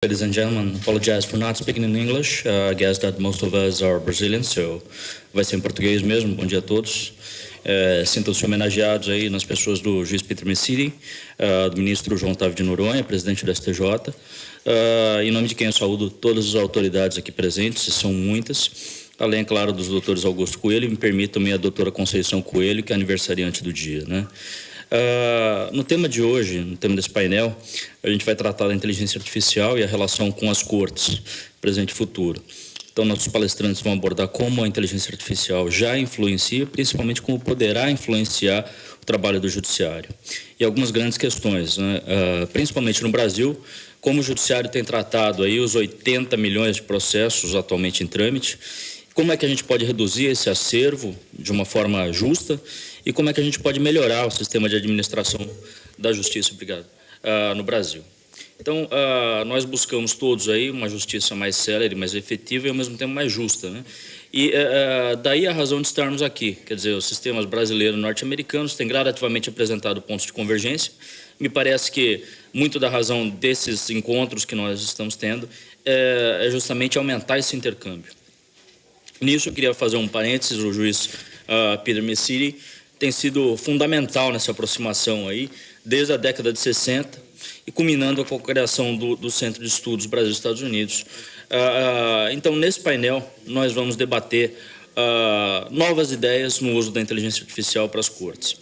Ladies and gentlemen, apologize for not speaking in English. I guess that most of us are Brazilians, so vai ser em português mesmo. Bom dia a todos. Sintam-se homenageados aí nas pessoas do juiz Peter Messiri, do ministro João Otávio de Noronha, presidente do STJ, em nome de quem eu saúdo todas as autoridades aqui presentes, e são muitas, além, claro, dos doutores Augusto Coelho, e me permitam a doutora Conceição Coelho, que é aniversariante do dia, né? No tema de hoje, no tema desse painel, a gente vai tratar da inteligência artificial e a relação com as cortes, presente e futuro. Então, nossos palestrantes vão abordar como a inteligência artificial já influencia, principalmente como poderá influenciar o trabalho do judiciário. E algumas grandes questões, né? Principalmente no Brasil, como o judiciário tem tratado aí os 80 milhões de processos atualmente em trâmite, como é que a gente pode reduzir esse acervo de uma forma justa e como é que a gente pode melhorar o sistema de administração da justiça, no Brasil. Então, nós buscamos todos aí uma justiça mais célere, mais efetiva e, ao mesmo tempo, mais justa, né? E daí a razão de estarmos aqui. Quer dizer, os sistemas brasileiros e norte-americanos têm gradativamente apresentado pontos de convergência. Me parece que muito da razão desses encontros que nós estamos tendo é justamente aumentar esse intercâmbio. Nisso, eu queria fazer um parênteses. O juiz Peter Messiri tem sido fundamental nessa aproximação aí, desde a década de 60, e culminando com a criação do Centro de Estudos Brasil-Estados Unidos. Então, nesse painel, nós vamos debater novas ideias no uso da inteligência artificial para as cortes.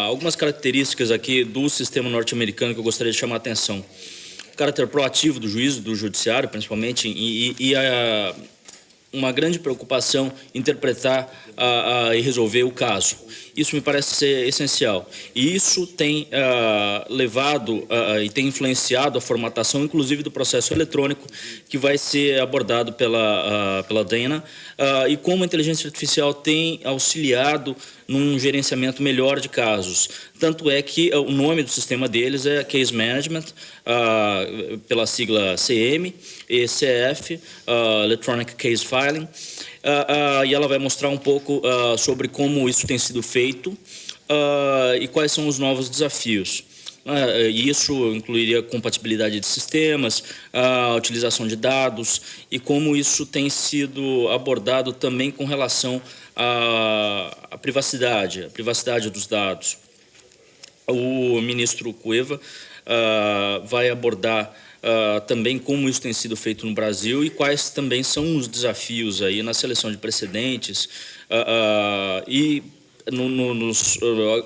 Algumas características aqui do sistema norte-americano que eu gostaria de chamar a atenção. O caráter proativo do juízo, do judiciário, principalmente, e uma grande preocupação em interpretar e resolver o caso. Isso me parece ser essencial. E isso tem levado e tem influenciado a formatação, inclusive, do processo eletrônico, que vai ser abordado pela Dana, e como a inteligência artificial tem auxiliado num gerenciamento melhor de casos. Tanto é que o nome do sistema deles é Case Management, pela sigla CM, e CF, Electronic Case Filing, e ela vai mostrar um pouco sobre como isso tem sido feito e quais são os novos desafios. Isso incluiria compatibilidade de sistemas, a utilização de dados e como isso tem sido abordado também com relação à privacidade, a privacidade dos dados. O ministro Cueva vai abordar também como isso tem sido feito no Brasil e quais também são os desafios aí na seleção de precedentes e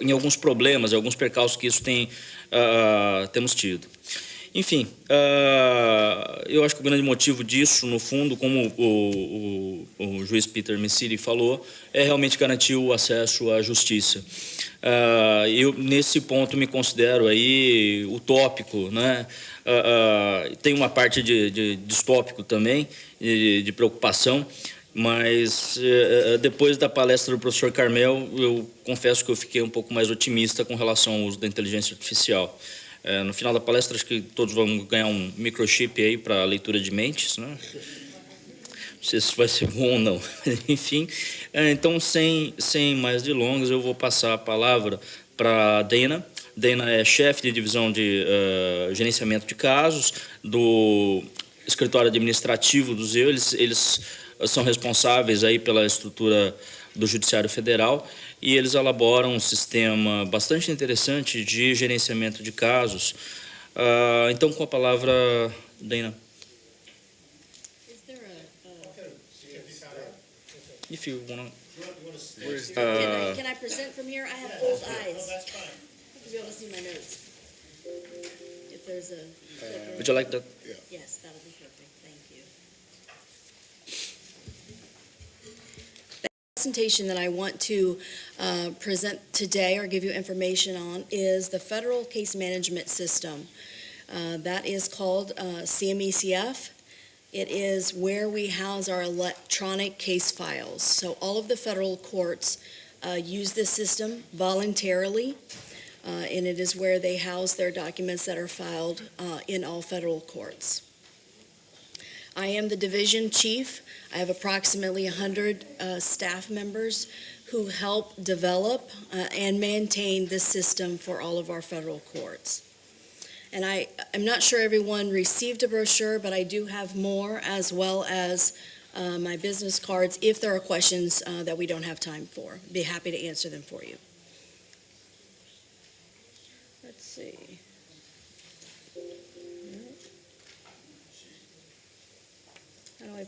em alguns problemas, alguns percalços que isso temos tido. Enfim, eu acho que o grande motivo disso, no fundo, como o juiz Peter Messiri falou, é realmente garantir o acesso à justiça. Eu, nesse ponto, me considero aí utópico, né? Tem uma parte de distópico também, de preocupação, mas depois da palestra do professor Carmel, eu confesso que eu fiquei um pouco mais otimista com relação ao uso da inteligência artificial. No final da palestra, acho que todos vão ganhar um microchip aí para leitura de mentes, né? Não sei se isso vai ser bom ou não. Enfim, então, sem mais delongas, eu vou passar a palavra para a Dana. Dana é chefe de divisão de gerenciamento de casos do escritório administrativo do ZEU. Eles são responsáveis aí pela estrutura do Judiciário Federal e eles elaboram um sistema bastante interessante de gerenciamento de casos. Então, com a palavra, Dana. If you want to... Can I present from here? I have old eyes. I have to be able to see my notes. If there's a... would you like that? Yeah. Yes, that'll be perfect. Thank you. The presentation that I want to present today or give you information on is the Federal Case Management System. That is called CMECF. It is where we house our electronic case files. So all of the federal courts use this system voluntarily, and it is where they house their documents that are filed in all federal courts. I am the division chief. I have approximately 100 staff members who help develop and maintain this system for all of our federal courts. And I'm not sure everyone received a brochure, but I do have more, as well as my business cards, if there are questions that we don't have time for. Be happy to answer them for you. Let's see. How do I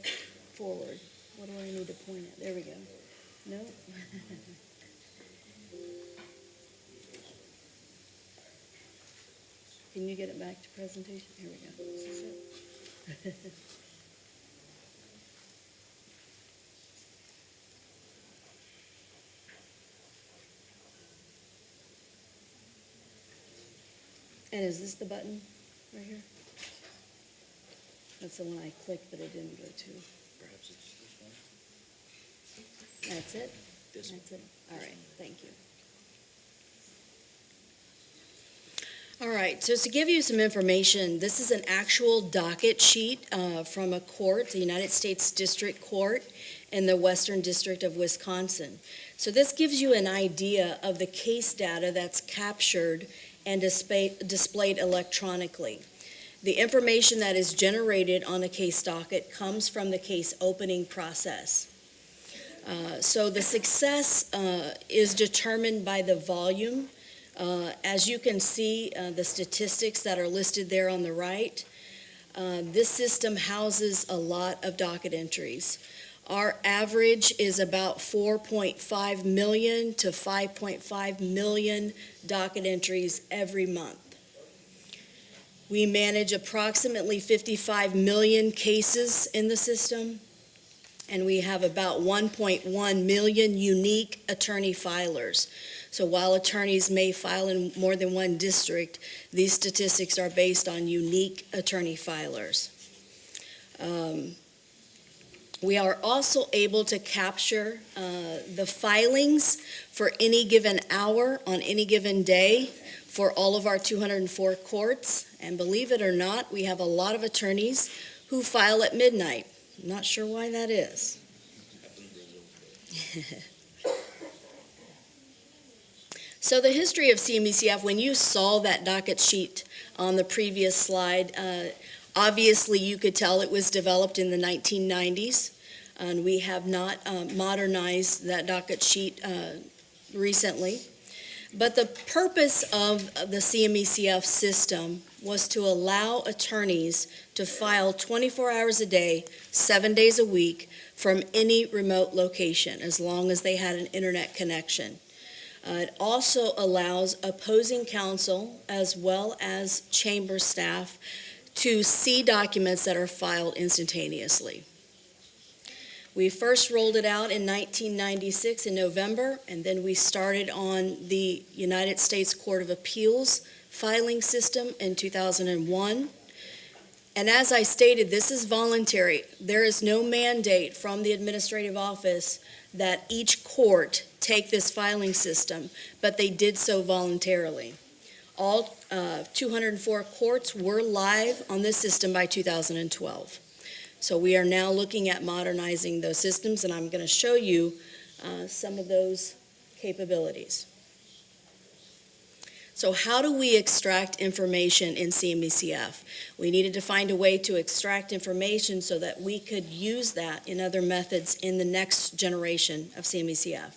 forward? What do I need to point at? There we go. No? Can you get it back to presentation? Here we go. This is it. And is this the button right here? That's the one I clicked, but it didn't go to. Perhaps it's this one. That's it? This one. That's it. All right, thank you. All right, so to give you some information, this is an actual docket sheet from a court, the United States District Court in the Western District of Wisconsin. So this gives you an idea of the case data that's captured and displayed electronically. The information that is generated on a case docket comes from the case opening process. So the success is determined by the volume. As you can see, the statistics that are listed there on the right, this system houses a lot of docket entries. Our average is about 4.5 million to 5.5 million docket entries every month. We manage approximately 55 million cases in the system, and we have about 1.1 million unique attorney filers. So while attorneys may file in more than one district, these statistics are based on unique attorney filers. We are also able to capture the filings for any given hour on any given day for all of our 204 courts. And believe it or not, we have a lot of attorneys who file at midnight. I'm not sure why that is. So the history of CMECF, when you saw that docket sheet on the previous slide, obviously you could tell it was developed in the 1990s, and we have not modernized that docket sheet recently. But the purpose of the CMECF system was to allow attorneys to file 24 hours a day, 7 days a week, from any remote location, as long as they had an internet connection. It also allows opposing counsel, as well as chamber staff, to see documents that are filed instantaneously. We first rolled it out in 1996 in November, and then we started on the United States Court of Appeals filing system in 2001. And as I stated, this is voluntary. There is no mandate from the administrative office that each court take this filing system, but they did so voluntarily. All 204 courts were live on this system by 2012. So we are now looking at modernizing those systems, and I'm going to show you some of those capabilities. So how do we extract information in CMECF? We needed to find a way to extract information so that we could use that in other methods in the next generation of CMECF.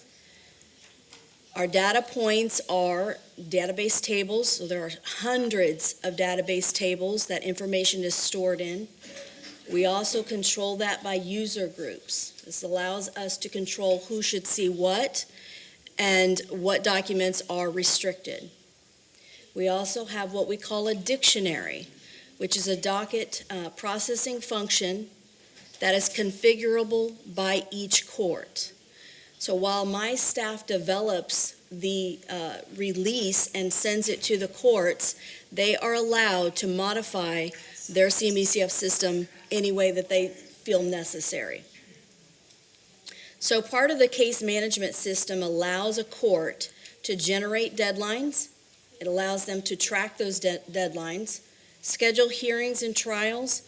Our data points are database tables. So there are hundreds of database tables that information is stored in. We also control that by user groups. This allows us to control who should see what and what documents are restricted. We also have what we call a dictionary, which is a docket processing function that is configurable by each court. So while my staff develops the release and sends it to the courts, they are allowed to modify their CMECF system any way that they feel necessary. So part of the case management system allows a court to generate deadlines. It allows them to track those deadlines, schedule hearings and trials.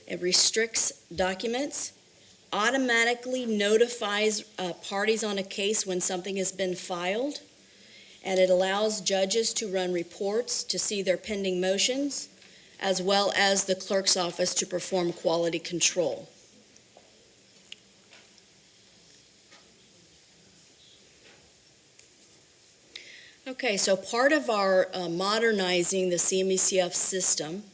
It restricts documents, automatically notifies parties on a case when something has been filed, and it allows judges to run reports to see their pending motions, as well as the clerk's office to perform quality control. Okay, so part of our modernizing the CMECF system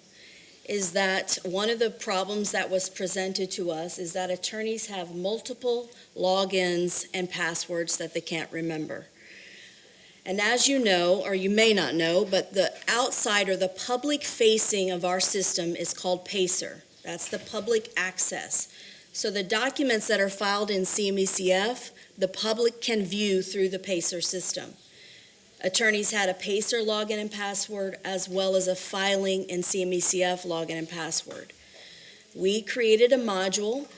is that one of the problems that was presented to us is that attorneys have multiple logins and passwords that they can't remember. And as you know, or you may not know, but the outside or the public facing of our system is called PACER. That's the public access. So the documents that are filed in CMECF, the public can view through the PACER system. Attorneys had a PACER login and password, as well as a filing in CMECF login and password. We created a module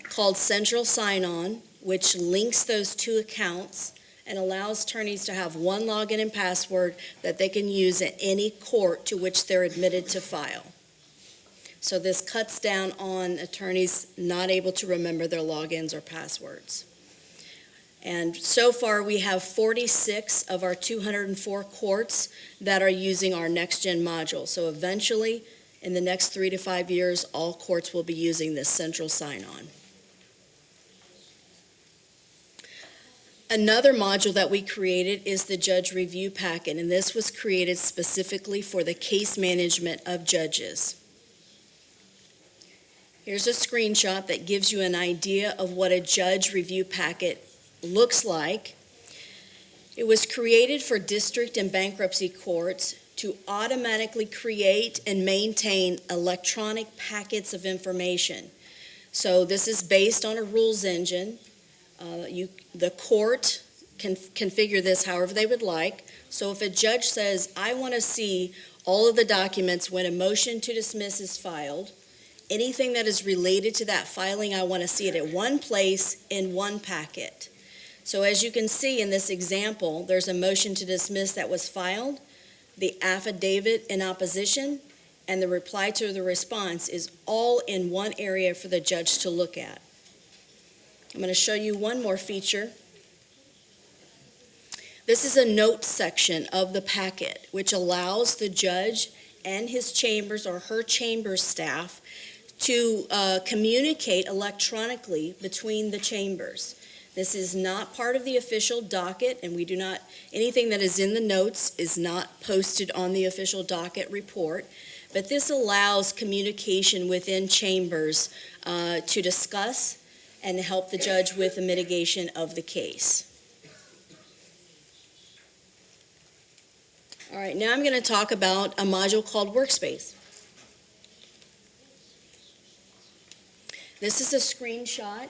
called Central Sign-On, which links those two accounts and allows attorneys to have one login and password that they can use at any court to which they're admitted to file. So this cuts down on attorneys not able to remember their logins or passwords. And so far, we have 46 of our 204 courts that are using our next-gen module. So eventually, in the next 3 to 5 years, all courts will be using this central sign-on. Another module that we created is the judge review packet, and this was created specifically for the case management of judges. Here's a screenshot that gives you an idea of what a judge review packet looks like. It was created for district and bankruptcy courts to automatically create and maintain electronic packets of information. So this is based on a rules engine. The court can configure this however they would like. So if a judge says, I want to see all of the documents when a motion to dismiss is filed, anything that is related to that filing, I want to see it at one place in one packet. So as you can see in this example, there's a motion to dismiss that was filed, the affidavit in opposition, and the reply to the response is all in one area for the judge to look at. I'm going to show you one more feature. This is a note section of the packet, which allows the judge and his chambers or her chamber staff to communicate electronically between the chambers. This is not part of the official docket, and we do not, anything that is in the notes is not posted on the official docket report, but this allows communication within chambers to discuss and help the judge with the mitigation of the case. All right, now I'm going to talk about a module called Workspace. This is a screenshot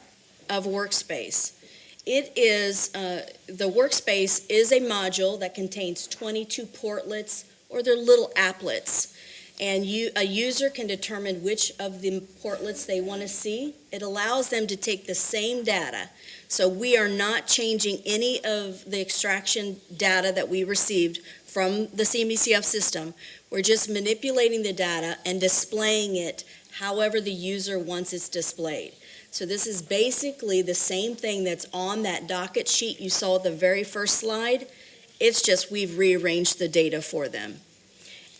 of Workspace. It is, the Workspace is a module that contains 22 portlets, or they're little applets. And a user can determine which of the portlets they want to see. It allows them to take the same data. So we are not changing any of the extraction data that we received from the CMECF system. We're just manipulating the data and displaying it however the user wants it displayed. So this is basically the same thing that's on that docket sheet you saw at the very first slide. It's just we've rearranged the data for them.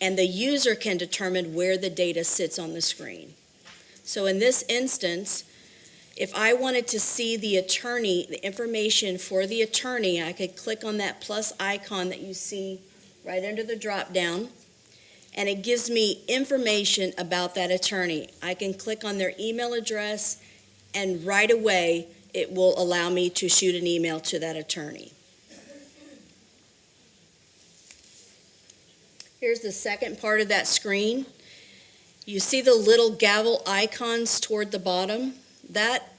And the user can determine where the data sits on the screen. So in this instance, if I wanted to see the attorney, the information for the attorney, I could click on that plus icon that you see right under the drop down, and it gives me information about that attorney. I can click on their email address, and right away, it will allow me to shoot an email to that attorney. Here's the second part of that screen. You see the little gavel icons toward the bottom? That,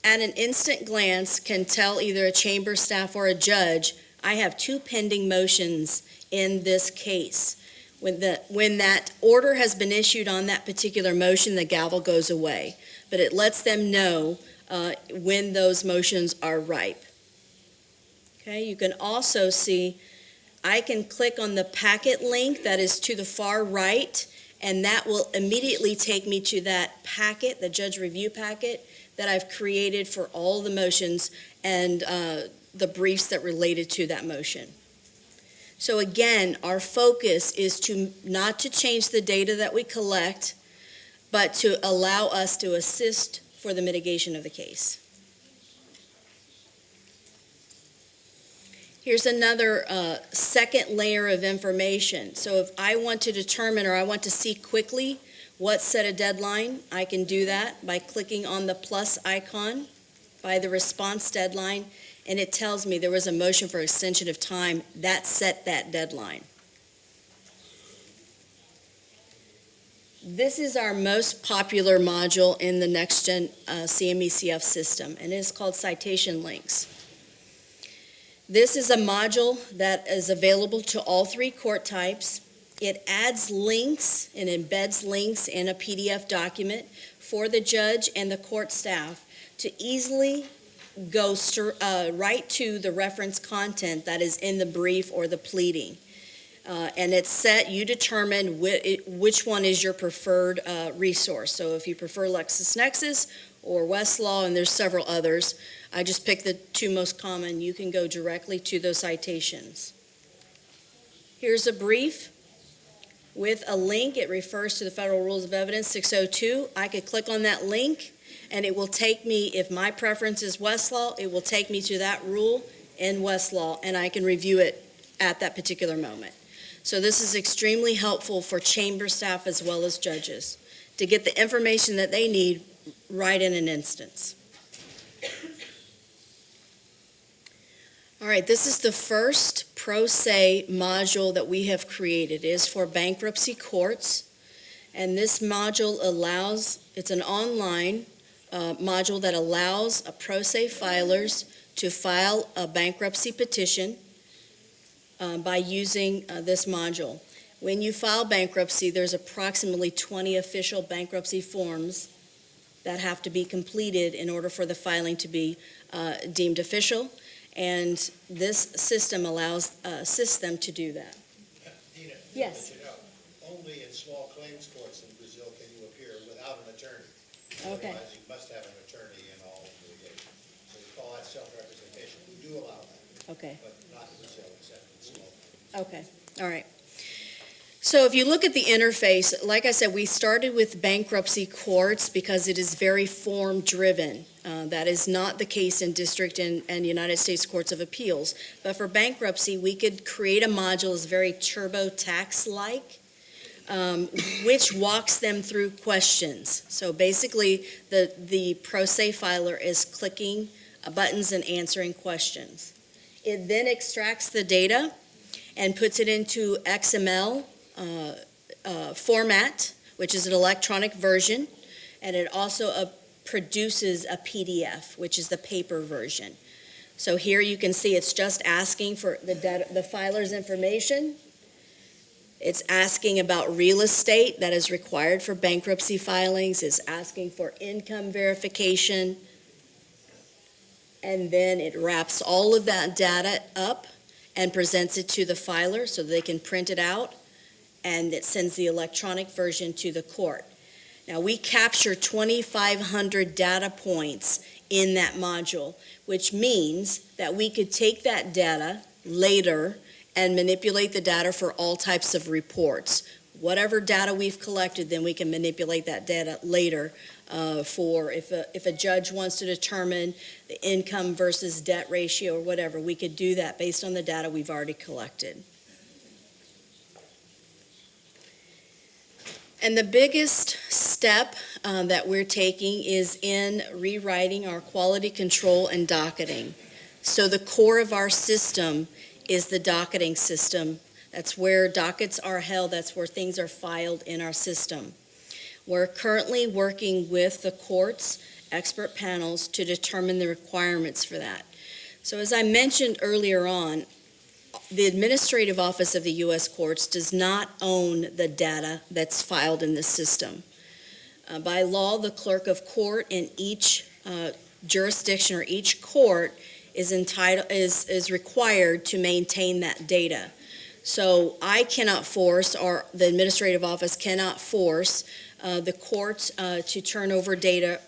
at an instant glance, can tell either a chamber staff or a judge, I have 2 pending motions in this case. When that order has been issued on that particular motion, the gavel goes away. But it lets them know when those motions are ripe. Okay, you can also see, I can click on the packet link that is to the far right, and that will immediately take me to that packet, the judge review packet, that I've created for all the motions and the briefs that related to that motion. So again, our focus is not to change the data that we collect, but to allow us to assist for the mitigation of the case. Here's another second layer of information. So if I want to determine or I want to see quickly what set a deadline, I can do that by clicking on the plus icon by the response deadline, and it tells me there was a motion for extension of time that set that deadline. This is our most popular module in the NextGen CME-CF system, and it is called Citation Links. This is a module that is available to all three court types. It adds links and embeds links in a PDF document for the judge and the court staff to easily go right to the reference content that is in the brief or the pleading. And it's set, you determine which one is your preferred resource. So if you prefer LexisNexis or Westlaw, and there's several others, I just picked the two most common. You can go directly to those citations. Here's a brief with a link. It refers to the Federal Rules of Evidence 602. I could click on that link, and it will take me, if my preference is Westlaw, it will take me to that rule in Westlaw, and I can review it at that particular moment. So this is extremely helpful for chamber staff as well as judges to get the information that they need right in an instance. All right, this is the first pro se module that we have created. It is for bankruptcy courts, and this module it's an online module that allows a pro se filers to file a bankruptcy petition by using this module. When you file bankruptcy, there's approximately 20 official bankruptcy forms that have to be completed in order for the filing to be deemed official. And this system assists them to do that. Dina, Yes. you know, only in small claims courts in Brazil can you appear without an attorney. Okay. Otherwise, you must have an attorney in all litigation. So we call that self-representation. We do allow that, Okay. but not in Brazil, except in small. Okay, all right. So if you look at the interface, like I said, we started with bankruptcy courts because it is very form-driven. That is not the case in district and United States Courts of Appeals. But for bankruptcy, we could create a module that's very TurboTax-like, which walks them through questions. So basically, the pro se filer is clicking buttons and answering questions. It then extracts the data and puts it into XML format, which is an electronic version, and it also produces a PDF, which is the paper version. So here you can see it's just asking for the filer's information. It's asking about real estate that is required for bankruptcy filings. It's asking for income verification. And then it wraps all of that data up and presents it to the filer so they can print it out, and it sends the electronic version to the court. Now, we capture 2,500 data points in that module, which means that we could take that data later and manipulate the data for all types of reports. Whatever data we've collected, then we can manipulate that data later for if a judge wants to determine the income versus debt ratio or whatever, we could do that based on the data we've already collected. And the biggest step that we're taking is in rewriting our quality control and docketing. So the core of our system is the docketing system. That's where dockets are held. That's where things are filed in our system. We're currently working with the court's expert panels to determine the requirements for that. So as I mentioned earlier on, the Administrative Office of the U.S. Courts does not own the data that's filed in the system. By law, the clerk of court in each jurisdiction or each court is required to maintain that data. So I cannot force, or the Administrative Office cannot force the courts to turn over data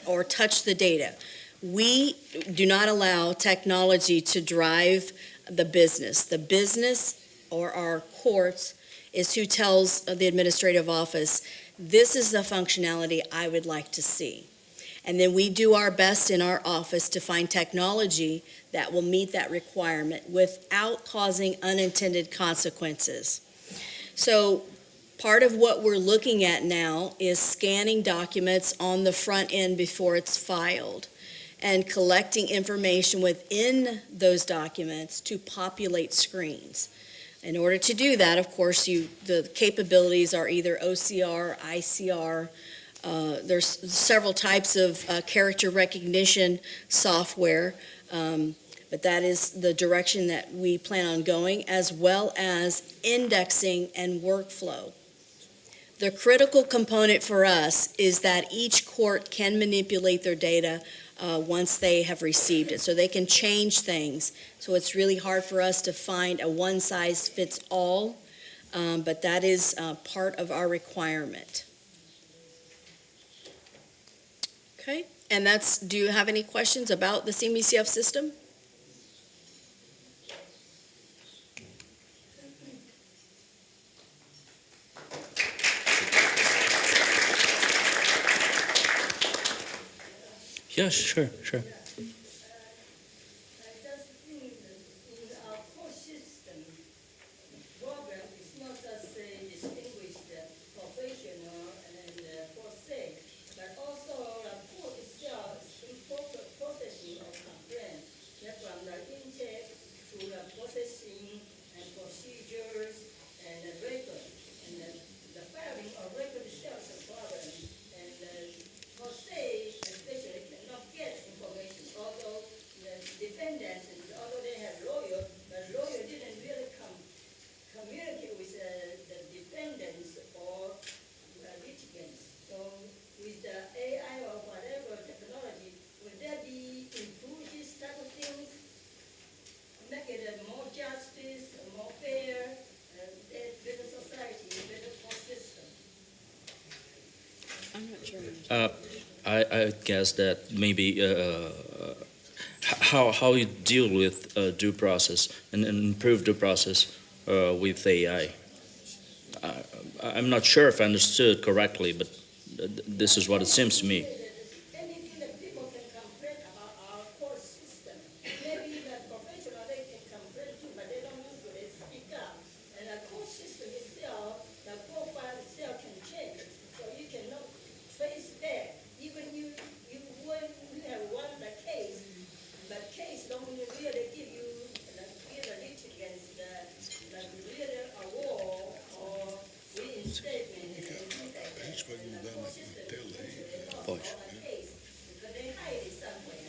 or touch the data. We do not allow technology to drive the business. The business, or our courts, is who tells the administrative office, this is the functionality I would like to see. And then we do our best in our office to find technology that will meet that requirement without causing unintended consequences. So part of what we're looking at now is scanning documents on the front end before it's filed and collecting information within those documents to populate screens. In order to do that, of course, the capabilities are either OCR, ICR. There's several types of character recognition software, but that is the direction that we plan on going, as well as indexing and workflow. The critical component for us is that each court can manipulate their data once they have received it, so they can change things. So it's really hard for us to find a one-size-fits-all, but that is part of our requirement. Okay, and do you have any questions about the CMECF system? Yes, sure. I just think that in our court system, program is not just a distinguished professional and per se, but also the court itself is processing of complaints, from the intake to the processing and procedures and the record. And the filing of record itself is a problem. And per se, especially, cannot get information, although the defendants, although they have lawyer, the lawyer didn't really communicate with the defendants or litigants. So with the AI or whatever technology, would there be improve these type of things, make it a more justice, more fair, better society, better court system? I'm not sure. I guess that maybe how you deal with due process and improve due process with AI. I'm not sure if I understood correctly, but this is what it seems to me. Anything that people can complain about our court system, maybe the professional, they can complain too, but they don't usually speak up. And the court system itself, the profile itself can change, so you cannot trace back. Even when you have won the case, but case don't really give you the litigants the real award or reinstatement and things like that. And the court system usually lost all the case because they hide it somewhere.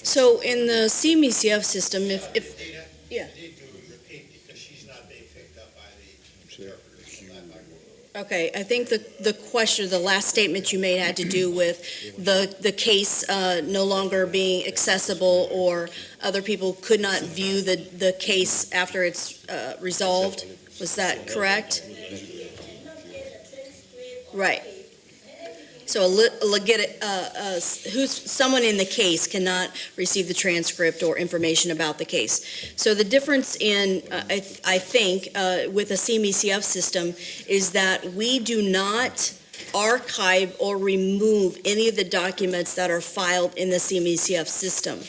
So in the CMECF system, if Dina, yeah. you need to repeat because she's not being picked up by the interpreters. Okay, I think the question, the last statement you made had to do with the case no longer being accessible, or other people could not view the case after it's resolved. Was that correct? Right. So someone in the case cannot receive the transcript or information about the case. So the difference in, I think, with the CMECF system is that we do not archive or remove any of the documents that are filed in the CMECF system.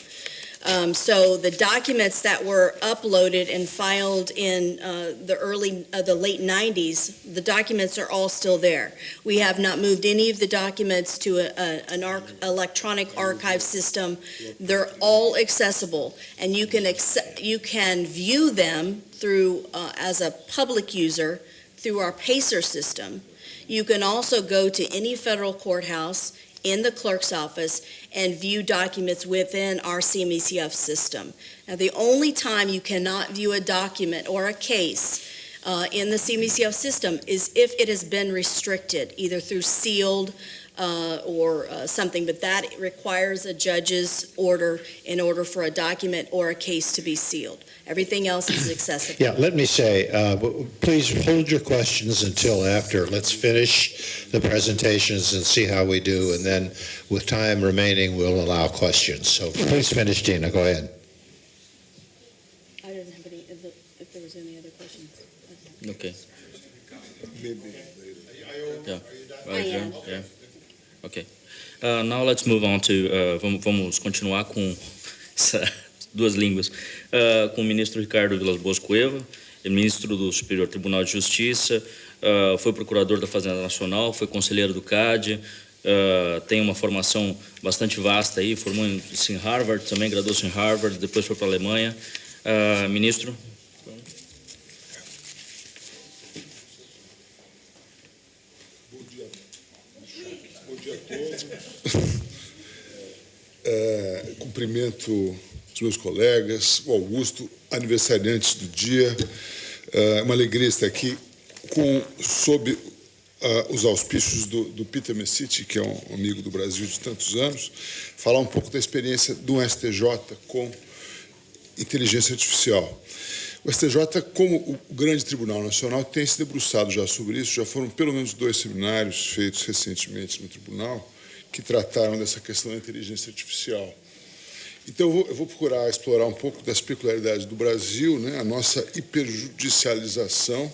So the documents that were uploaded and filed in the late 90s, the documents are all still there. We have not moved any of the documents to an electronic archive system. They're all accessible, and you can view them through as a public user through our PACER system. You can also go to any federal courthouse in the clerk's office and view documents within our CMECF system. Now, the only time you cannot view a document or a case in the CMECF system is if it has been restricted, either through sealed or something, but that requires a judge's order in order for a document or a case to be sealed. Everything else is accessible. Yeah, let me say, please hold your questions until after. Let's finish the presentations and see how we do, and then with time remaining, we'll allow questions. So please finish, Dina. Go ahead. Okay. Yeah. I am. Yeah. Okay. Now let's move on to, vamos continuar com duas línguas, com o ministro Ricardo Vilas Boas Cueva, é ministro do Superior Tribunal de Justiça, foi procurador da Fazenda Nacional, foi conselheiro do CAD, tem uma formação bastante vasta aí, formou-se em Harvard, também graduou-se em Harvard, depois foi para a Alemanha. Ministro. Bom dia a todos. Cumprimento os meus colegas, o Augusto, aniversariantes do dia. É uma alegria estar aqui sob os auspícios do Peter Messitti, que é um amigo do Brasil de tantos anos, falar um pouco da experiência do STJ com inteligência artificial. O STJ, como o grande Tribunal Nacional, tem se debruçado já sobre isso. Já foram pelo menos 2 seminários feitos recentemente no Tribunal que trataram dessa questão da inteligência artificial. Então, eu vou procurar explorar um pouco das peculiaridades do Brasil, né, a nossa hiperjudicialização,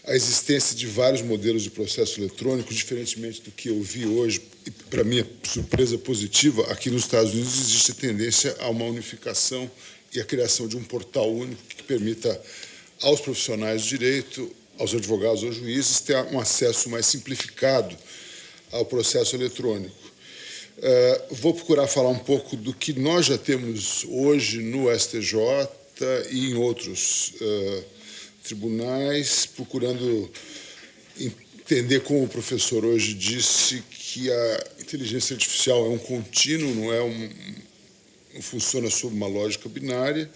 a existência de vários modelos de processo eletrônico, diferentemente do que eu vi hoje, e para minha surpresa positiva, aqui nos Estados Unidos existe a tendência a uma unificação e a criação de um portal único que permita aos profissionais de direito, aos advogados, aos juízes, ter um acesso mais simplificado ao processo eletrônico. Vou procurar falar um pouco do que nós já temos hoje no STJ e em outros tribunais, procurando entender, como o professor hoje disse, que a inteligência artificial é um contínuo, não funciona sob uma lógica binária.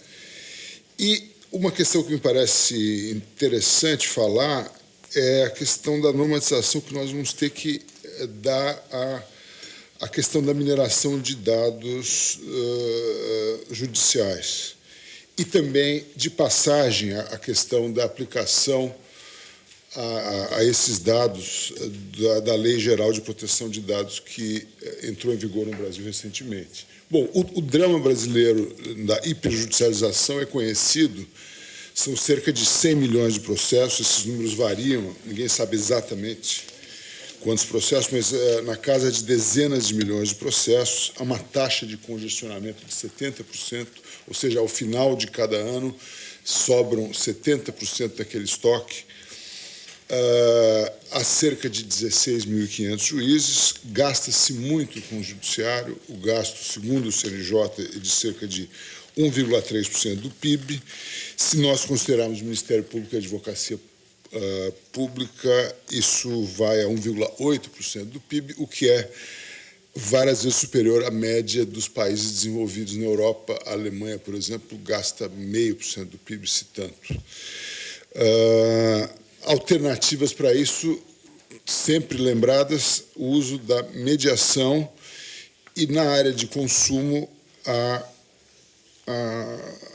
E uma questão que me parece interessante falar é a questão da normatização que nós vamos ter que dar a questão da mineração de dados judiciais. E também, de passagem, a questão da aplicação a esses dados da Lei Geral de Proteção de Dados, que entrou em vigor no Brasil recentemente. Bom, o drama brasileiro da hiperjudicialização é conhecido, são cerca de 100 milhões de processos, esses números variam, ninguém sabe exatamente quantos processos, mas na casa de dezenas de milhões de processos, há uma taxa de congestionamento de 70%, ou seja, ao final de cada ano sobram 70% daquele estoque. Há cerca de 16.500 juízes, gasta-se muito com o judiciário, o gasto, segundo o CNJ, é de cerca de 1,3% do PIB. Se nós considerarmos o Ministério Público e a Advocacia Pública, isso vai a 1,8% do PIB, o que é várias vezes superior à média dos países desenvolvidos na Europa. A Alemanha, por exemplo, gasta 0,5% do PIB, se tanto. Alternativas para isso, sempre lembradas, o uso da mediação e, na área de consumo,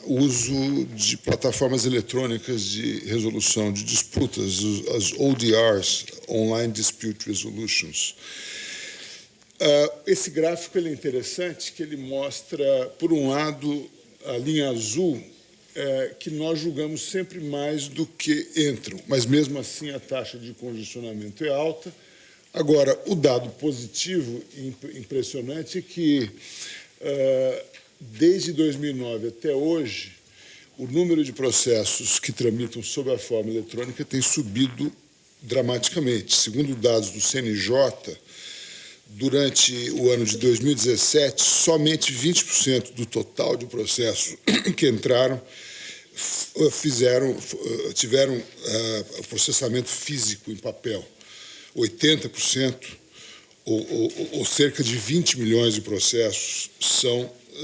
o uso de plataformas eletrônicas de resolução de disputas, as ODRs, Online Dispute Resolutions. Esse gráfico ele é interessante, que ele mostra, por um lado, a linha azul, que nós julgamos sempre mais do que entram, mas, mesmo assim, a taxa de congestionamento é alta. Agora, o dado positivo e impressionante é que, desde 2009 até hoje, o número de processos que tramitam sob a forma eletrônica tem subido dramaticamente. Segundo dados do CNJ, durante o ano de 2017, somente 20% do total de processos que entraram tiveram processamento físico em papel. 80%, ou cerca de 20 milhões de processos,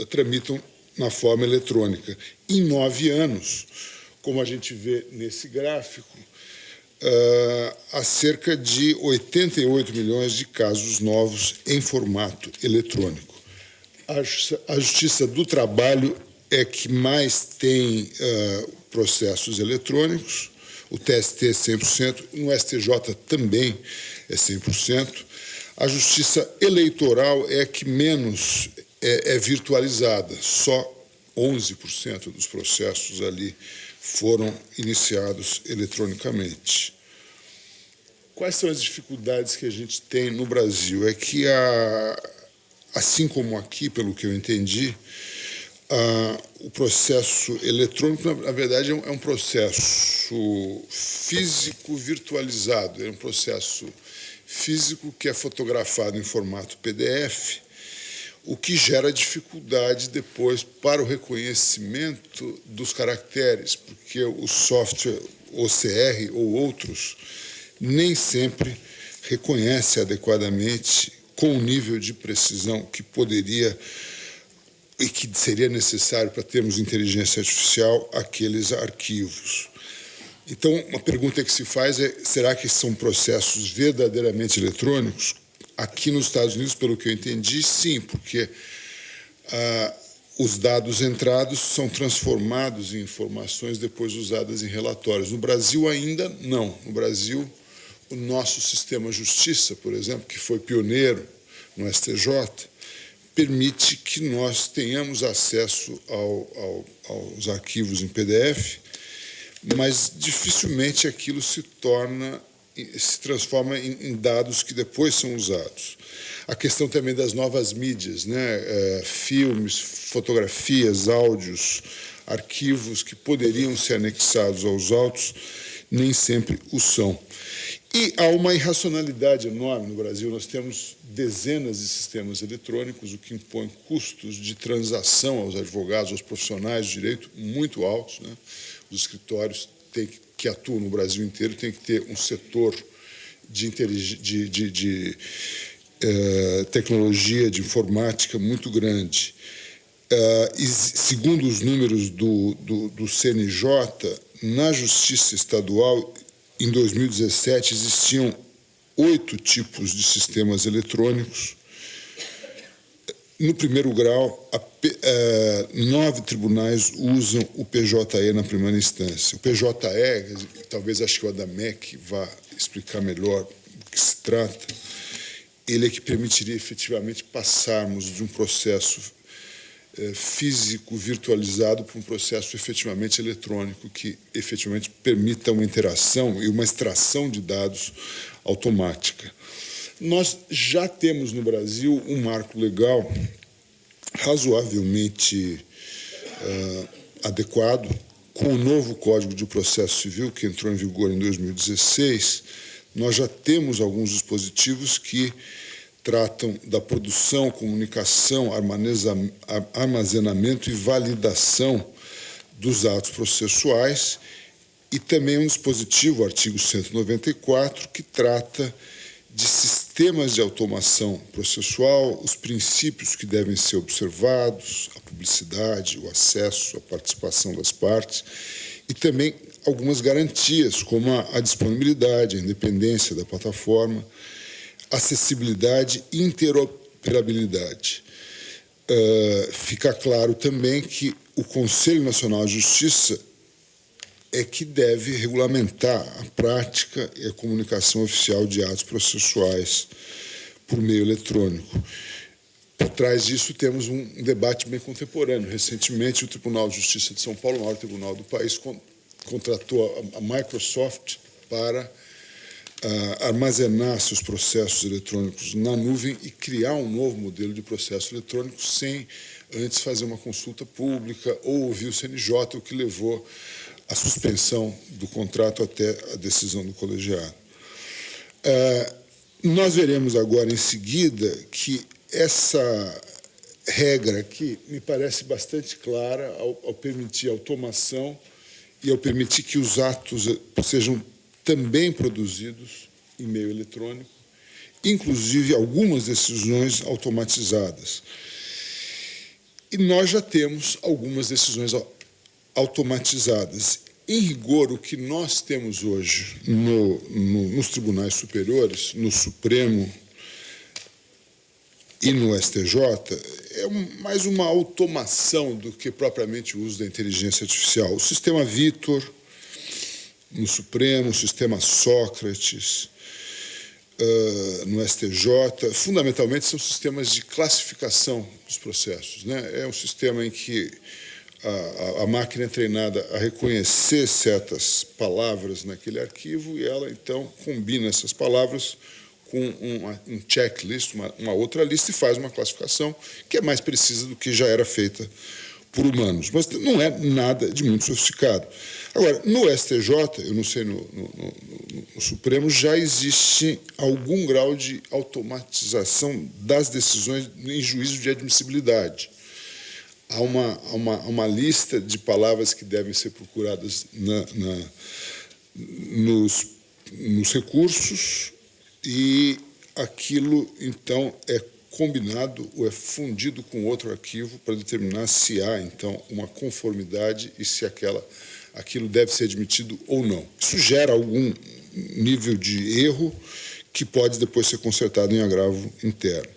tramitam na forma eletrônica. Em 9 anos, como a gente vê nesse gráfico, há cerca de 88 milhões de casos novos em formato eletrônico. A Justiça do Trabalho é que mais tem processos eletrônicos, o TST é 100%, no STJ também é 100%. A Justiça Eleitoral é a que menos é virtualizada, só 11% dos processos ali foram iniciados eletronicamente. Quais são as dificuldades que a gente tem no Brasil? É que, assim como aqui, pelo que eu entendi, o processo eletrônico, na verdade, é um processo físico virtualizado, é um processo físico que é fotografado em formato PDF, o que gera dificuldade depois para o reconhecimento dos caracteres, porque o software OCR ou outros nem sempre reconhece adequadamente com o nível de precisão que poderia e que seria necessário para termos inteligência artificial aqueles arquivos. Então, uma pergunta que se faz é, será que são processos verdadeiramente eletrônicos? Aqui nos Estados Unidos, pelo que eu entendi, sim, porque os dados entrados são transformados em informações depois usadas em relatórios. No Brasil, ainda não. No Brasil, o nosso sistema Justiça, por exemplo, que foi pioneiro no STJ, permite que nós tenhamos acesso aos arquivos em PDF, mas dificilmente aquilo se transforma em dados que depois são usados. A questão também das novas mídias, né? Filmes, fotografias, áudios, arquivos que poderiam ser anexados aos autos, nem sempre o são. E há uma irracionalidade enorme no Brasil. Nós temos dezenas de sistemas eletrônicos, o que impõe custos de transação aos advogados, aos profissionais de direito muito altos, né? Os escritórios que atuam no Brasil inteiro têm que ter um setor de tecnologia, de informática muito grande. E, segundo os números do CNJ, na Justiça Estadual, em 2017, existiam 8 tipos de sistemas eletrônicos. No primeiro grau, 9 tribunais usam o PJE na primeira instância. O PJE, talvez acho que o Adamec vá explicar melhor do que se trata, ele é que permitiria efetivamente passarmos de um processo físico virtualizado para um processo efetivamente eletrônico, que efetivamente permita uma interação e uma extração de dados automática. Nós já temos no Brasil um marco legal razoavelmente adequado, com o novo Código de Processo Civil, que entrou em vigor em 2016, nós já temos alguns dispositivos que tratam da produção, comunicação, armazenamento e validação dos atos processuais, e também um dispositivo, o artigo 194, que trata de sistemas de automação processual, os princípios que devem ser observados, a publicidade, o acesso, a participação das partes, e também algumas garantias, como a disponibilidade, a independência da plataforma, acessibilidade e interoperabilidade. Fica claro também que o Conselho Nacional de Justiça é que deve regulamentar a prática e a comunicação oficial de atos processuais por meio eletrônico. Por trás disso, temos um debate bem contemporâneo. Recentemente, o Tribunal de Justiça de São Paulo, o maior tribunal do país, contratou a Microsoft para armazenar seus processos eletrônicos na nuvem e criar um novo modelo de processo eletrônico sem antes fazer uma consulta pública ou ouvir o CNJ, o que levou à suspensão do contrato até a decisão do colegiado. Nós veremos agora, em seguida, que essa regra aqui me parece bastante clara ao permitir a automação e ao permitir que os atos sejam também produzidos em meio eletrônico, inclusive algumas decisões automatizadas. E nós já temos algumas decisões automatizadas. Em rigor, o que nós temos hoje nos tribunais superiores, no Supremo e no STJ, é mais uma automação do que propriamente o uso da inteligência artificial. O sistema Vitor, no Supremo, o sistema Sócrates, no STJ, fundamentalmente são sistemas de classificação dos processos, né? É um sistema em que a máquina é treinada a reconhecer certas palavras naquele arquivo e ela, então, combina essas palavras com um checklist, uma outra lista, e faz uma classificação que é mais precisa do que já era feita por humanos. Mas não é nada de muito sofisticado. Agora, no STJ, eu não sei, no Supremo, já existe algum grau de automatização das decisões em juízo de admissibilidade. Há uma lista de palavras que devem ser procuradas nos recursos e aquilo, então, é combinado ou é fundido com outro arquivo para determinar se há, então, uma conformidade e se aquilo deve ser admitido ou não. Isso gera algum nível de erro que pode depois ser consertado em agravo interno.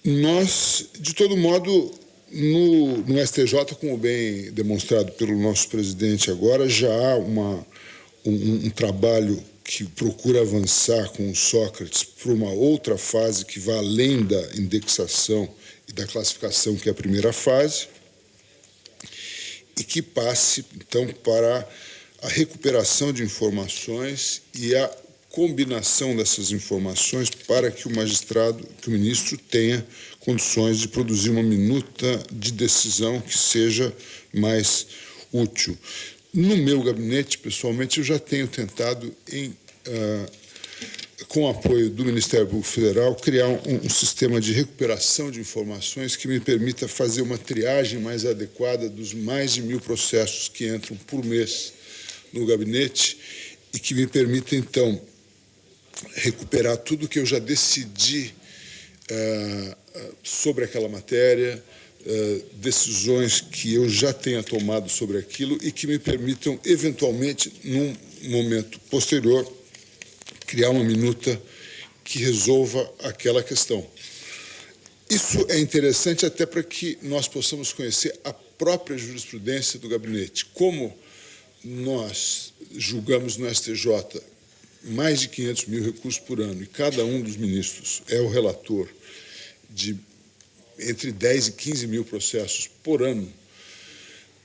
Nós, de todo modo, no STJ, como bem demonstrado pelo nosso presidente agora, já há um trabalho que procura avançar com o Sócrates para uma outra fase que vai além da indexação e da classificação, que é a primeira fase, e que passe, então, para a recuperação de informações e a combinação dessas informações para que o magistrado, que o ministro tenha condições de produzir uma minuta de decisão que seja mais útil. No meu gabinete, pessoalmente, eu já tenho tentado, com o apoio do Ministério Público Federal, criar um sistema de recuperação de informações que me permita fazer uma triagem mais adequada dos mais de 1.000 processos que entram por mês no gabinete e que me permita, então, recuperar tudo que eu já decidi sobre aquela matéria, decisões que eu já tenha tomado sobre aquilo e que me permitam, eventualmente, num momento posterior, criar uma minuta que resolva aquela questão. Isso é interessante até para que nós possamos conhecer a própria jurisprudência do gabinete. Como nós julgamos no STJ mais de 500 mil recursos por ano e cada um dos ministros é o relator de entre 10 e 15 mil processos por ano,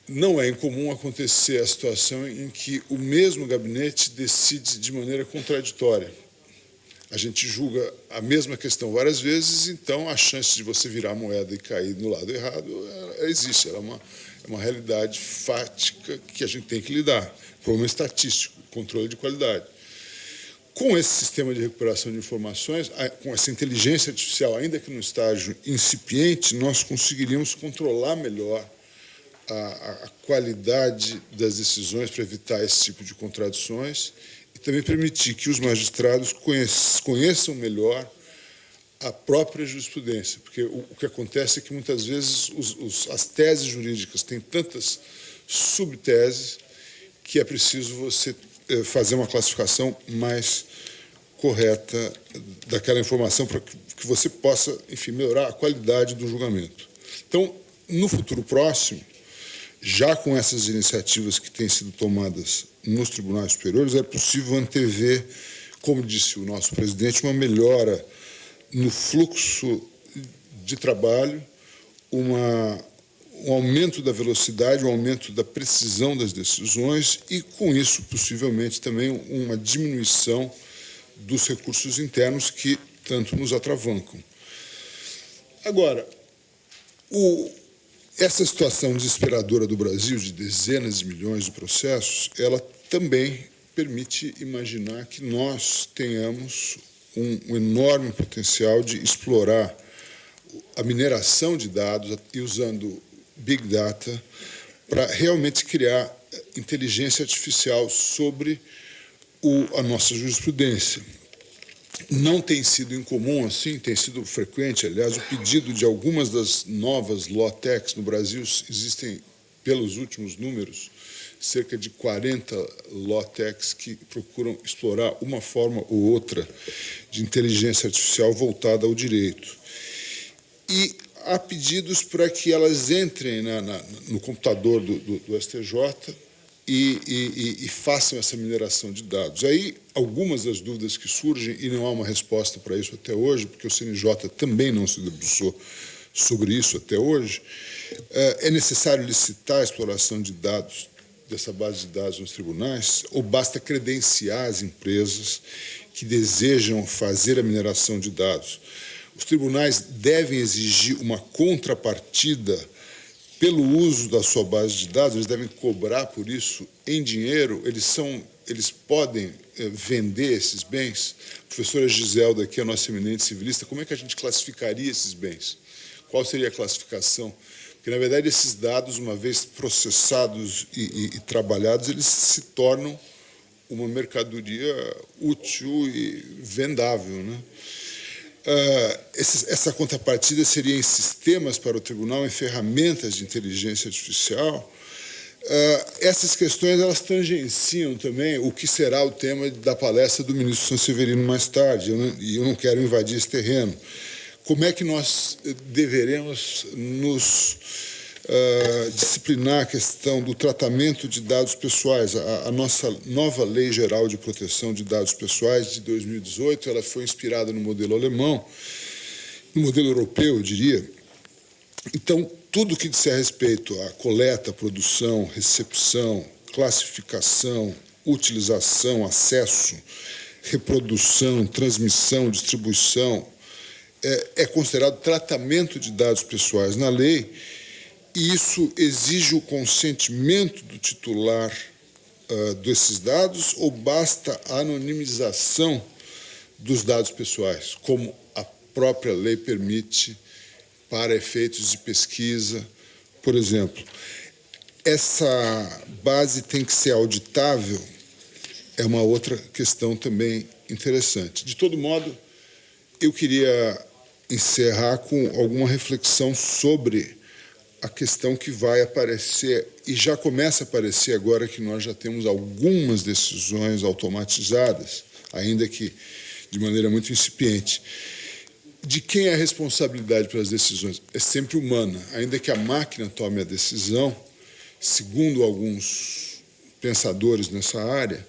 não é incomum acontecer a situação em que o mesmo gabinete decide de maneira contraditória. A gente julga a mesma questão várias vezes, então a chance de você virar a moeda e cair no lado errado existe. Ela é uma realidade fática que a gente tem que lidar. Problema estatístico, controle de qualidade. Com esse sistema de recuperação de informações, com essa inteligência artificial, ainda que no estágio incipiente, nós conseguiríamos controlar melhor a qualidade das decisões para evitar esse tipo de contradições e também permitir que os magistrados conheçam melhor a própria jurisprudência, porque o que acontece é que muitas vezes as teses jurídicas têm tantas subteses que é preciso você fazer uma classificação mais correta daquela informação para que você possa, enfim, melhorar a qualidade do julgamento. Então, no futuro próximo, já com essas iniciativas que têm sido tomadas nos tribunais superiores, é possível antever, como disse o nosso presidente, uma melhora no fluxo de trabalho, um aumento da velocidade, um aumento da precisão das decisões e, com isso, possivelmente, também uma diminuição dos recursos internos que tanto nos atravancam. Agora, essa situação desesperadora do Brasil, de dezenas de milhões de processos, ela também permite imaginar que nós tenhamos um enorme potencial de explorar a mineração de dados e usando Big Data para realmente criar inteligência artificial sobre a nossa jurisprudência. Não tem sido incomum assim, tem sido frequente, aliás, o pedido de algumas das novas law techs no Brasil. Existem, pelos últimos números, cerca de 40 law techs que procuram explorar uma forma ou outra de inteligência artificial voltada ao direito. E há pedidos para que elas entrem no computador do STJ e façam essa mineração de dados. Aí, algumas das dúvidas que surgem, e não há uma resposta para isso até hoje, porque o CNJ também não se debruçou sobre isso até hoje, É necessário licitar a exploração de dados, dessa base de dados nos tribunais, ou basta credenciar as empresas que desejam fazer a mineração de dados? Os tribunais devem exigir uma contrapartida pelo uso da sua base de dados, eles devem cobrar por isso em dinheiro, eles podem vender esses bens? A professora Giselda, aqui, a nossa eminente civilista, como é que a gente classificaria esses bens? Qual seria a classificação? Porque, na verdade, esses dados, uma vez processados e trabalhados, eles se tornam uma mercadoria útil e vendável, né? Essa contrapartida seria em sistemas para o tribunal, em ferramentas de inteligência artificial. Essas questões elas tangenciam também o que será o tema da palestra do ministro Sanseverino mais tarde, e eu não quero invadir esse terreno. Como é que nós deveremos nos disciplinar a questão do tratamento de dados pessoais? A nossa nova Lei Geral de Proteção de Dados Pessoais de 2018, ela foi inspirada no modelo alemão, no modelo europeu, eu diria. Então, tudo que disser respeito à coleta, produção, recepção, classificação, utilização, acesso, reprodução, transmissão, distribuição, é considerado tratamento de dados pessoais na lei, e isso exige o consentimento do titular desses dados, ou basta a anonimização dos dados pessoais, como a própria lei permite para efeitos de pesquisa, por exemplo? Essa base tem que ser auditável, é uma outra questão também interessante. De todo modo, eu queria encerrar com alguma reflexão sobre a questão que vai aparecer, e já começa a aparecer agora que nós já temos algumas decisões automatizadas, ainda que de maneira muito incipiente. De quem é a responsabilidade pelas decisões? É sempre humana. Ainda que a máquina tome a decisão, segundo alguns pensadores nessa área,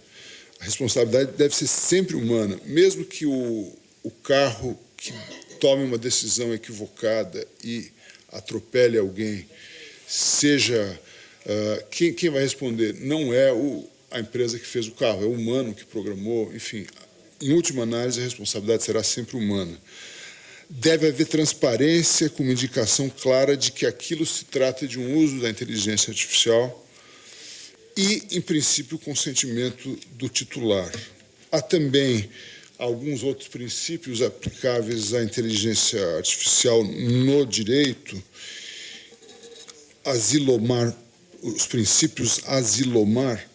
a responsabilidade deve ser sempre humana, mesmo que o carro que tome uma decisão equivocada e atropele alguém, seja quem vai responder não é a empresa que fez o carro, é o humano que programou, enfim, em última análise a responsabilidade será sempre humana. Deve haver transparência com uma indicação clara de que aquilo se trata de um uso da inteligência artificial e, em princípio, o consentimento do titular. Há também alguns outros princípios aplicáveis à inteligência artificial no direito, os princípios Asilomar,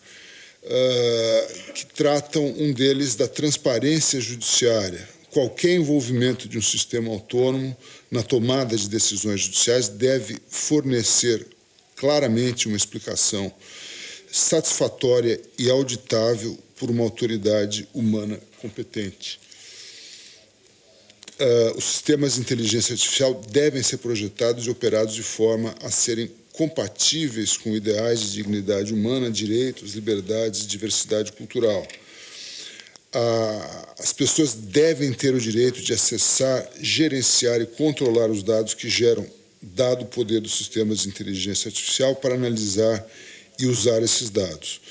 que tratam, um deles, da transparência judiciária. Qualquer envolvimento de um sistema autônomo na tomada de decisões judiciais deve fornecer claramente uma explicação satisfatória e auditável por uma autoridade humana competente. Os sistemas de inteligência artificial devem ser projetados e operados de forma a serem compatíveis com ideais de dignidade humana, direitos, liberdades e diversidade cultural. As pessoas devem ter o direito de acessar, gerenciar e controlar os dados que geram, dado o poder dos sistemas de inteligência artificial, para analisar e usar esses dados.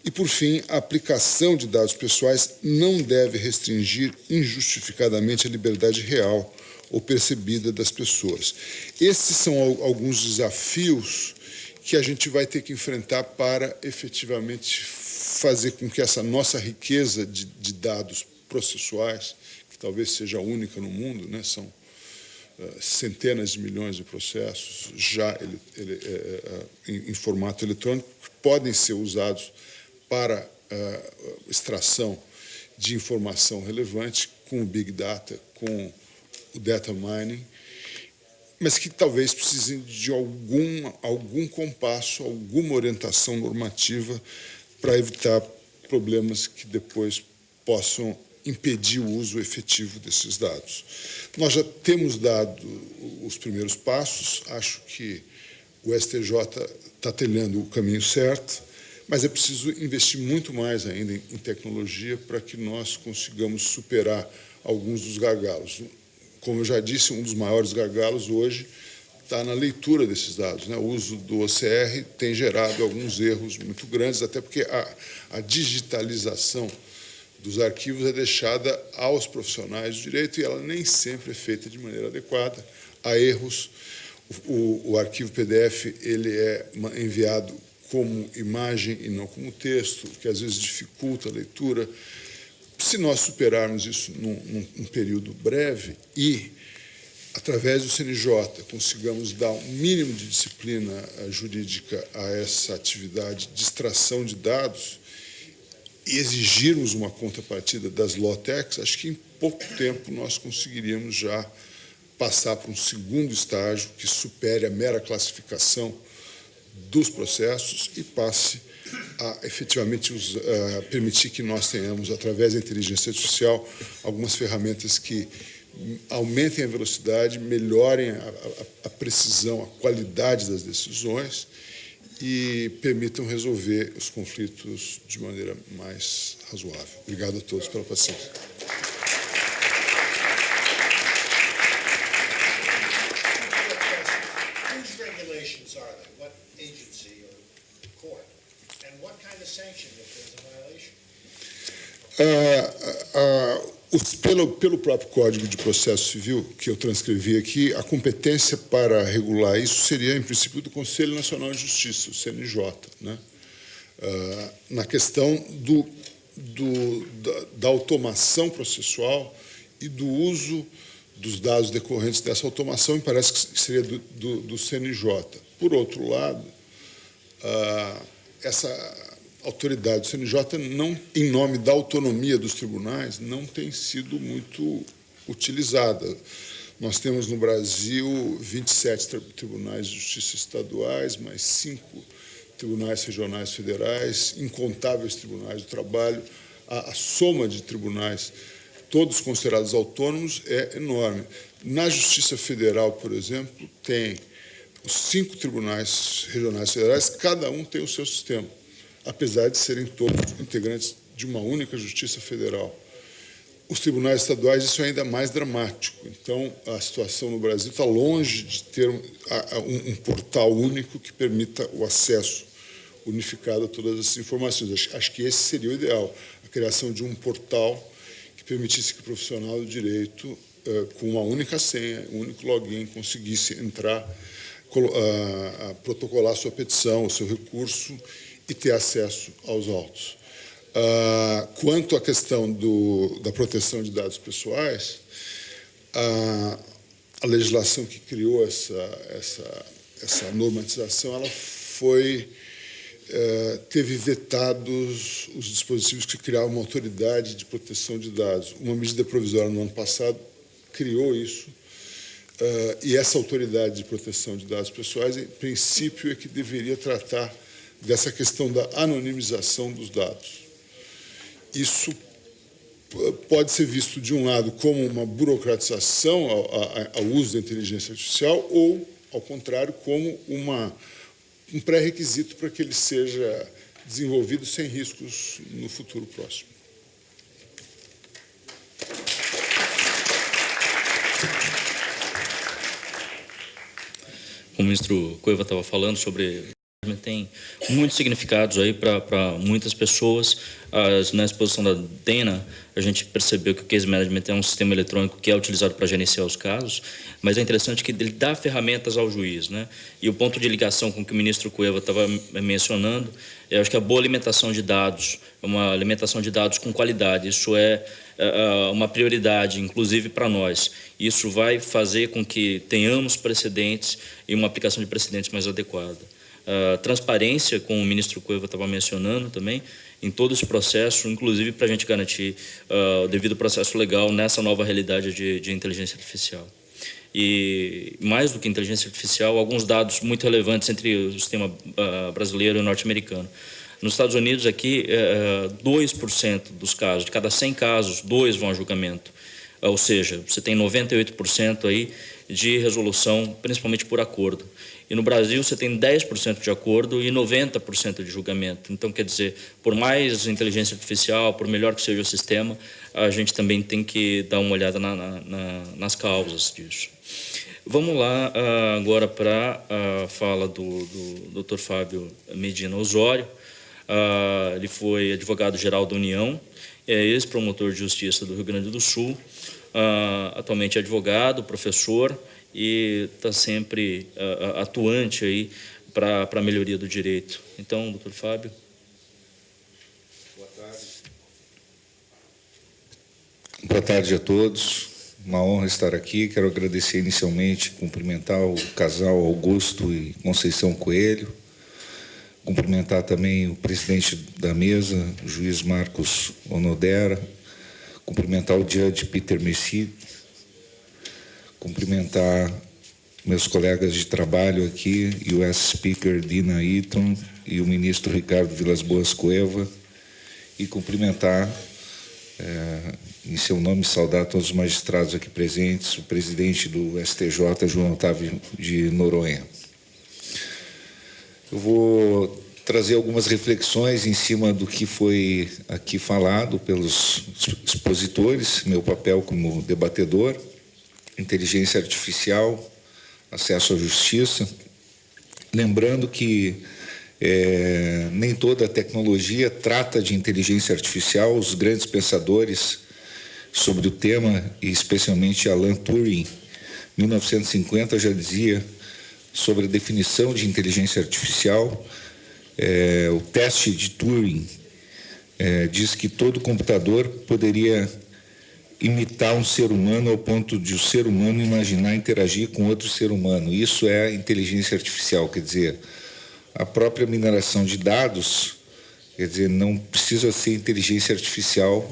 E, por fim, a aplicação de dados pessoais não deve restringir injustificadamente a liberdade real ou percebida das pessoas. Esses são alguns desafios que a gente vai ter que enfrentar para efetivamente fazer com que essa nossa riqueza de dados processuais, que talvez seja a única no mundo, né, são centenas de milhões de processos já em formato eletrônico, que podem ser usados para extração de informação relevante com o Big Data, com o Data Mining, mas que talvez precisem de algum compasso, alguma orientação normativa para evitar problemas que depois possam impedir o uso efetivo desses dados. Nós já temos dado os primeiros passos, acho que o STJ está trilhando o caminho certo, mas é preciso investir muito mais ainda em tecnologia para que nós consigamos superar alguns dos gargalos. Como eu já disse, um dos maiores gargalos hoje está na leitura desses dados, né? O uso do OCR tem gerado alguns erros muito grandes, até porque a digitalização dos arquivos é deixada aos profissionais do direito e ela nem sempre é feita de maneira adequada. Há erros. O arquivo PDF ele é enviado como imagem e não como texto, que às vezes dificulta a leitura. Se nós superarmos isso num período breve e, através do CNJ, consigamos dar um mínimo de disciplina jurídica a essa atividade de extração de dados e exigirmos uma contrapartida das LawTechs, acho que em pouco tempo nós conseguiríamos já passar para um segundo estágio que supere a mera classificação dos processos e passe a efetivamente permitir que nós tenhamos, através da inteligência artificial, algumas ferramentas que aumentem a velocidade, melhorem a precisão, a qualidade das decisões e permitam resolver os conflitos de maneira mais razoável. Obrigado a todos pela paciência. Whose regulations are they? What agency or court? And what kind of sanction if there's a violation? Pelo próprio Código de Processo Civil, que eu transcrevi aqui, a competência para regular isso seria, em princípio, do Conselho Nacional de Justiça, o CNJ, né? Na questão da automação processual e do uso dos dados decorrentes dessa automação, me parece que seria do CNJ. Por outro lado, essa autoridade do CNJ, não, em nome da autonomia dos tribunais, não tem sido muito utilizada. Nós temos no Brasil 27 tribunais de justiça estaduais, mais 5 tribunais regionais federais, incontáveis tribunais do trabalho. A soma de tribunais, todos considerados autônomos, é enorme. Na Justiça Federal, por exemplo, tem os 5 tribunais regionais federais, cada um tem o seu sistema, apesar de serem todos integrantes de uma única Justiça Federal. Os tribunais estaduais, isso é ainda mais dramático. Então, a situação no Brasil está longe de ter um portal único que permita o acesso unificado a todas essas informações. Acho que esse seria o ideal, a criação de um portal que permitisse que o profissional do direito, com uma única senha, um único login, conseguisse entrar, protocolar sua petição, o seu recurso e ter acesso aos autos. Quanto à questão da proteção de dados pessoais, a legislação que criou essa normatização, ela teve vetados os dispositivos que criavam uma autoridade de proteção de dados. Uma medida provisória no ano passado criou isso, e essa autoridade de proteção de dados pessoais, em princípio, é que deveria tratar dessa questão da anonimização dos dados. Isso pode ser visto, de um lado, como uma burocratização ao uso da inteligência artificial ou, ao contrário, como um pré-requisito para que ele seja desenvolvido sem riscos no futuro próximo. Como o ministro Cueva estava falando sobre, tem muitos significados aí para muitas pessoas. Na exposição da Dana, a gente percebeu que o Case Management é um sistema eletrônico que é utilizado para gerenciar os casos, mas é interessante que ele dá ferramentas ao juiz, né? E o ponto de ligação com o que o ministro Cueva estava mencionando, eu acho que a boa alimentação de dados, uma alimentação de dados com qualidade, isso é uma prioridade, inclusive para nós. Isso vai fazer com que tenhamos precedentes e uma aplicação de precedentes mais adequada. Transparência, como o ministro Cueva estava mencionando também, em todo esse processo, inclusive para a gente garantir o devido processo legal nessa nova realidade de inteligência artificial. E, mais do que inteligência artificial, alguns dados muito relevantes entre o sistema brasileiro e o norte-americano. Nos Estados Unidos, aqui, 2% dos casos, de cada 100 casos, 2 vão a julgamento. Ou seja, você tem 98% aí de resolução, principalmente por acordo. E no Brasil você tem 10% de acordo e 90% de julgamento. Então, quer dizer, por mais inteligência artificial, por melhor que seja o sistema, a gente também tem que dar uma olhada nas causas disso. Vamos lá agora para a fala do Dr. Fábio Medina Osório. Ele foi advogado-geral da União, é ex-promotor de justiça do Rio Grande do Sul, atualmente é advogado, professor e está sempre atuante aí para a melhoria do direito. Então, doutor Fábio. Boa tarde. Boa tarde a todos. Uma honra estar aqui. Quero agradecer inicialmente, cumprimentar o casal Augusto e Conceição Coelho, cumprimentar também o presidente da mesa, o juiz Marcos Onodera, cumprimentar o judge Peter Messi, cumprimentar meus colegas de trabalho aqui, US Speaker Dina Eaton e o ministro Ricardo Vilas Boas Cueva, e cumprimentar, em seu nome, saudar todos os magistrados aqui presentes, o presidente do STJ, João Otávio de Noronha. Eu vou trazer algumas reflexões em cima do que foi aqui falado pelos expositores, meu papel como debatedor, inteligência artificial, acesso à justiça. Lembrando que nem toda a tecnologia trata de inteligência artificial. Os grandes pensadores sobre o tema, e especialmente Alan Turing, em 1950 já dizia sobre a definição de inteligência artificial. O teste de Turing diz que todo computador poderia imitar um ser humano ao ponto de o ser humano imaginar interagir com outro ser humano. Isso é inteligência artificial, quer dizer, a própria mineração de dados, quer dizer, não precisa ser inteligência artificial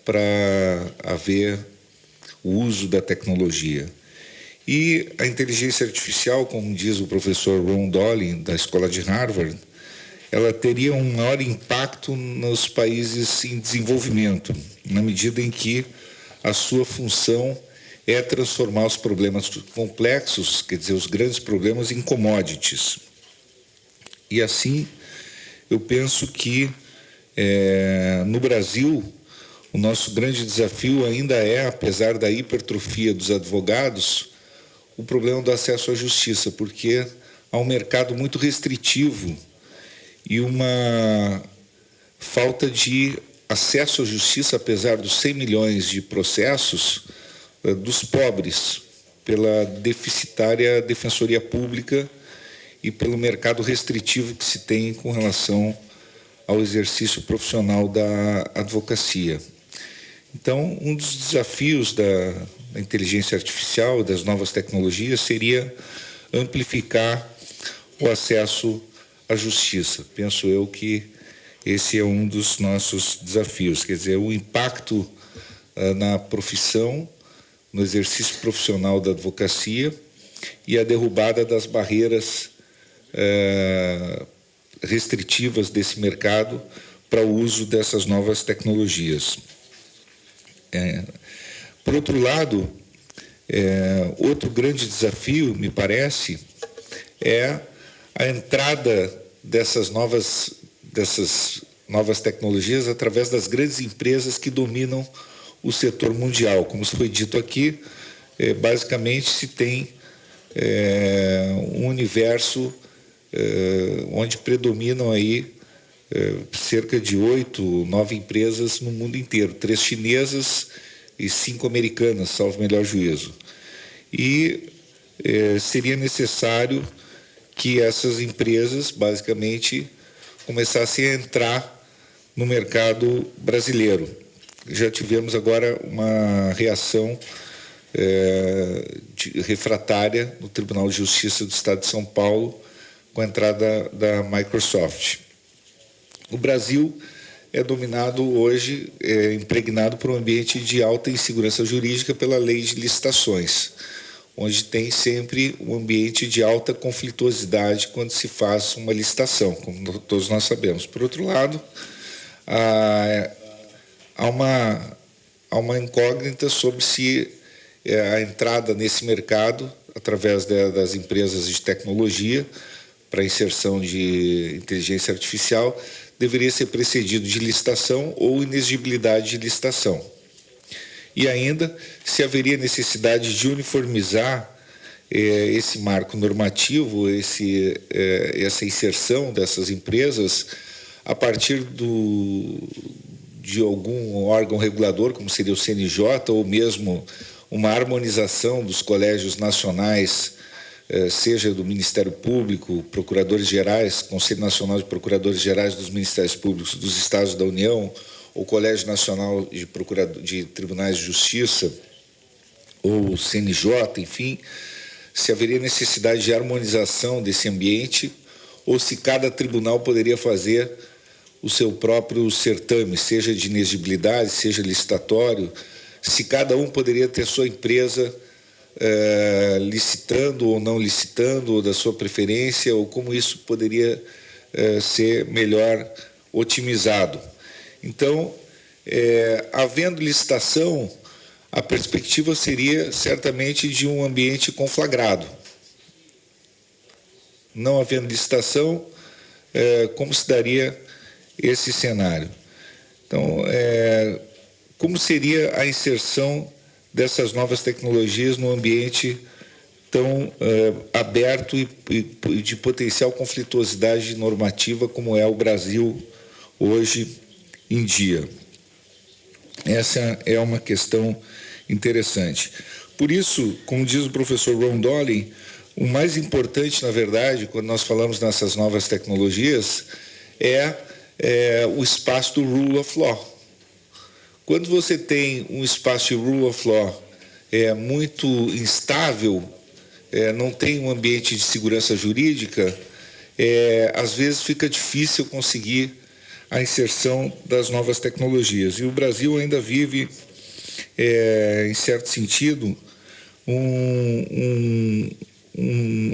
para haver o uso da tecnologia. E a inteligência artificial, como diz o professor Ron Dolin, da Escola de Harvard, ela teria um maior impacto nos países em desenvolvimento, na medida em que a sua função é transformar os problemas complexos, quer dizer, os grandes problemas, em commodities. E assim, eu penso que no Brasil, o nosso grande desafio ainda é, apesar da hipertrofia dos advogados, o problema do acesso à justiça, porque há um mercado muito restritivo e uma falta de acesso à justiça, apesar dos 100 milhões de processos, dos pobres, pela deficitária defensoria pública e pelo mercado restritivo que se tem com relação ao exercício profissional da advocacia. Então, um dos desafios da inteligência artificial, das novas tecnologias, seria amplificar o acesso à justiça. Penso eu que esse é um dos nossos desafios, quer dizer, o impacto na profissão, no exercício profissional da advocacia e a derrubada das barreiras restritivas desse mercado para o uso dessas novas tecnologias. Por outro lado, outro grande desafio, me parece, é a entrada dessas novas tecnologias através das grandes empresas que dominam o setor mundial. Como foi dito aqui, basicamente se tem um universo onde predominam aí cerca de 8, 9 empresas no mundo inteiro, 3 chinesas e 5 americanas, salvo melhor juízo. E seria necessário que essas empresas, basicamente, começassem a entrar no mercado brasileiro. Já tivemos agora uma reação refratária no Tribunal de Justiça do Estado de São Paulo com a entrada da Microsoft. O Brasil é dominado hoje, impregnado por um ambiente de alta insegurança jurídica pela lei de licitações, onde tem sempre um ambiente de alta conflituosidade quando se faz uma licitação, como todos nós sabemos. Por outro lado, há uma incógnita sobre se a entrada nesse mercado, através das empresas de tecnologia, para inserção de inteligência artificial, deveria ser precedido de licitação ou inexigibilidade de licitação. E ainda, se haveria necessidade de uniformizar esse marco normativo, essa inserção dessas empresas a partir de algum órgão regulador, como seria o CNJ, ou mesmo uma harmonização dos colégios nacionais, seja do Ministério Público, Procuradores Gerais, Conselho Nacional de Procuradores Gerais dos Ministérios Públicos dos Estados da União, ou Colégio Nacional de Tribunais de Justiça, ou CNJ, enfim, se haveria necessidade de harmonização desse ambiente, ou se cada tribunal poderia fazer o seu próprio certame, seja de inexigibilidade, seja licitatório, se cada um poderia ter sua empresa licitando ou não licitando, ou da sua preferência, ou como isso poderia ser melhor otimizado. Então, havendo licitação, a perspectiva seria certamente de um ambiente conflagrado. Não havendo licitação, como se daria esse cenário? Então, como seria a inserção dessas novas tecnologias no ambiente tão aberto e de potencial conflituosidade normativa como é o Brasil hoje em dia? Essa é uma questão interessante. Por isso, como diz o professor Ron Dolin, o mais importante, na verdade, quando nós falamos nessas novas tecnologias, é o espaço do rule of law. Quando você tem um espaço de rule of law muito instável, não tem um ambiente de segurança jurídica, às vezes fica difícil conseguir a inserção das novas tecnologias. E o Brasil ainda vive, em certo sentido, um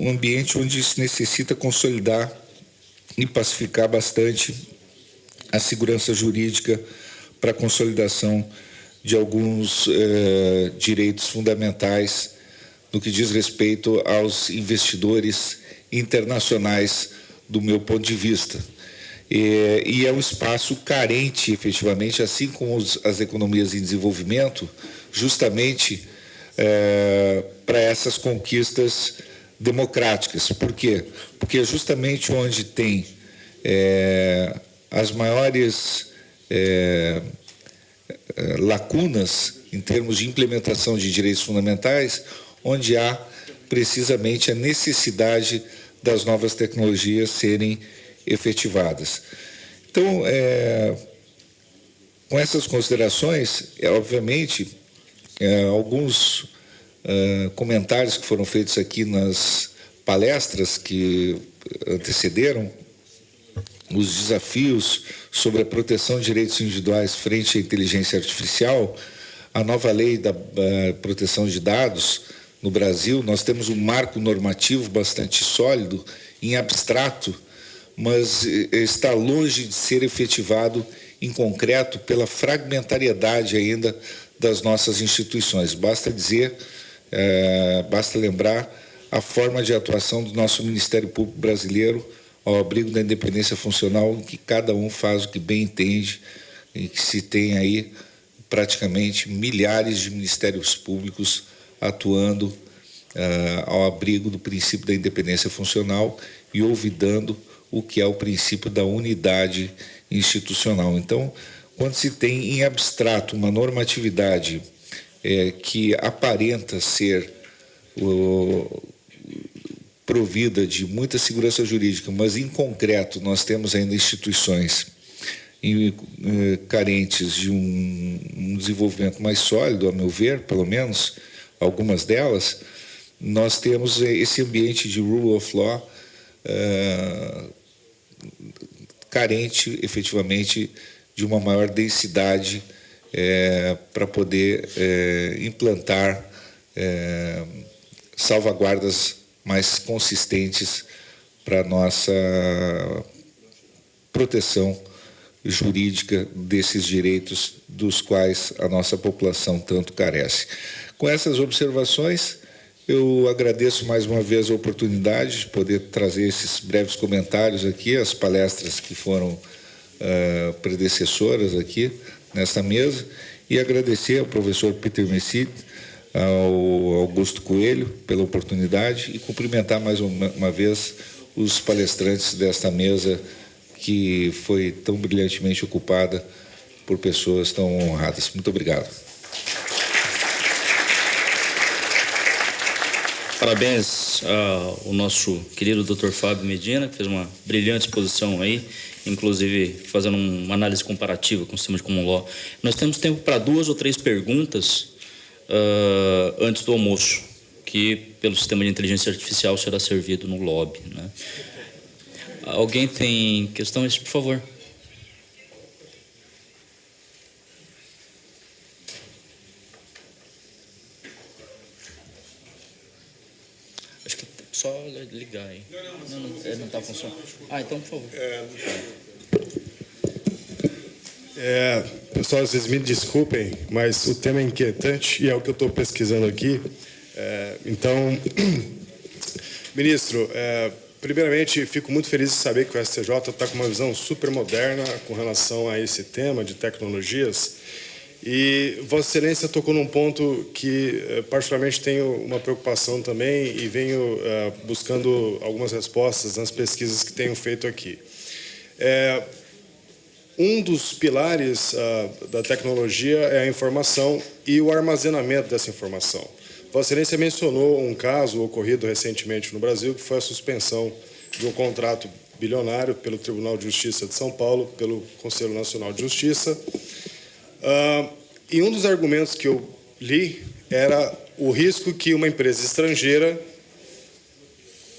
ambiente onde se necessita consolidar e pacificar bastante a segurança jurídica para a consolidação de alguns direitos fundamentais no que diz respeito aos investidores internacionais, do meu ponto de vista. E é um espaço carente, efetivamente, assim como as economias em desenvolvimento, justamente para essas conquistas democráticas. Por quê? Porque é justamente onde tem as maiores lacunas em termos de implementação de direitos fundamentais, onde há precisamente a necessidade das novas tecnologias serem efetivadas. Então, com essas considerações, obviamente, alguns comentários que foram feitos aqui nas palestras que antecederam, os desafios sobre a proteção de direitos individuais frente à inteligência artificial, a nova lei da proteção de dados no Brasil, nós temos um marco normativo bastante sólido, em abstrato, mas está longe de ser efetivado em concreto pela fragmentariedade ainda das nossas instituições. Basta dizer, basta lembrar a forma de atuação do nosso Ministério Público brasileiro ao abrigo da independência funcional, em que cada um faz o que bem entende, em que se tem aí praticamente milhares de ministérios públicos atuando ao abrigo do princípio da independência funcional e olvidando o que é o princípio da unidade institucional. Então, quando se tem em abstrato uma normatividade que aparenta ser provida de muita segurança jurídica, mas em concreto nós temos ainda instituições carentes de um desenvolvimento mais sólido, a meu ver, pelo menos algumas delas, nós temos esse ambiente de rule of law carente, efetivamente, de uma maior densidade para poder implantar salvaguardas mais consistentes para a nossa proteção jurídica desses direitos dos quais a nossa população tanto carece. Com essas observações, eu agradeço mais uma vez a oportunidade de poder trazer esses breves comentários aqui, as palestras que foram predecessoras aqui nesta mesa, e agradecer ao professor Peter Messit ao Augusto Coelho pela oportunidade e cumprimentar mais uma vez os palestrantes desta mesa que foi tão brilhantemente ocupada por pessoas tão honradas. Muito obrigado. Parabéns ao nosso querido Dr. Fábio Medina, que fez uma brilhante exposição aí, inclusive fazendo uma análise comparativa com o sistema de common law. Nós temos tempo para 2 ou 3 perguntas antes do almoço, que pelo sistema de inteligência artificial será servido no lobby, né? Alguém tem questões, por favor? Acho que só ligar aí. Não está funcionando. Então, por favor. Pessoal, vocês me desculpem, mas o tema é inquietante e é o que eu estou pesquisando aqui. Então, ministro, primeiramente, fico muito feliz de saber que o STJ está com uma visão super moderna com relação a esse tema de tecnologias. E Vossa Excelência tocou num ponto que, particularmente, tenho uma preocupação também e venho buscando algumas respostas nas pesquisas que tenho feito aqui. Um dos pilares da tecnologia é a informação e o armazenamento dessa informação. Vossa Excelência mencionou um caso ocorrido recentemente no Brasil, que foi a suspensão de um contrato bilionário pelo Tribunal de Justiça de São Paulo, pelo Conselho Nacional de Justiça. E um dos argumentos que eu li era o risco que uma empresa estrangeira,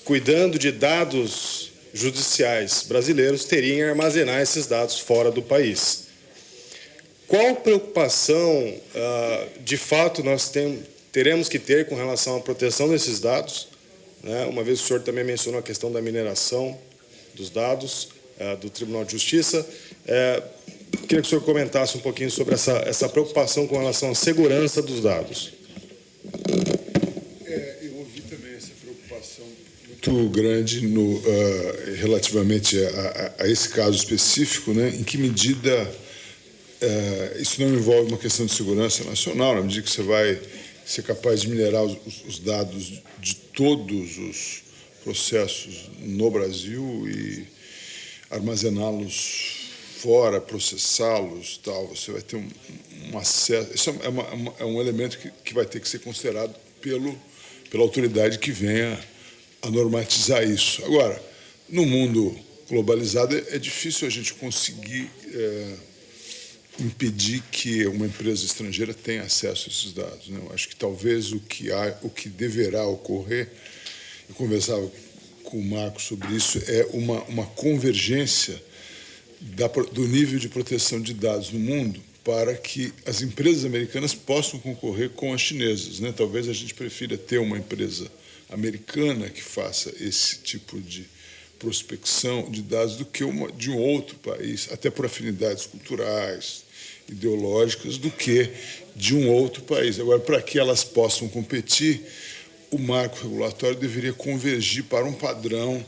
cuidando de dados judiciais brasileiros, teria em armazenar esses dados fora do país. Qual preocupação, de fato, nós teremos que ter com relação à proteção desses dados, né? Uma vez o senhor também mencionou a questão da mineração dos dados do Tribunal de Justiça. Queria que o senhor comentasse um pouquinho sobre essa preocupação com relação à segurança dos dados. Eu ouvi também essa preocupação muito grande relativamente a esse caso específico, né? Em que medida isso não envolve uma questão de segurança nacional, na medida que você vai ser capaz de minerar os dados de todos os processos no Brasil e armazená-los fora, processá-los, tal, você vai ter um acesso. Isso é um elemento que vai ter que ser considerado pela autoridade que venha a normatizar isso. Agora, no mundo globalizado, é difícil a gente conseguir impedir que uma empresa estrangeira tenha acesso a esses dados, né? Eu acho que talvez o que deverá ocorrer, eu conversava com o Marco sobre isso, é uma convergência do nível de proteção de dados no mundo para que as empresas americanas possam concorrer com as chinesas, né? Talvez a gente prefira ter uma empresa americana que faça esse tipo de prospecção de dados do que uma de um outro país, até por afinidades culturais, ideológicas, do que de um outro país. Agora, para que elas possam competir, o marco regulatório deveria convergir para um padrão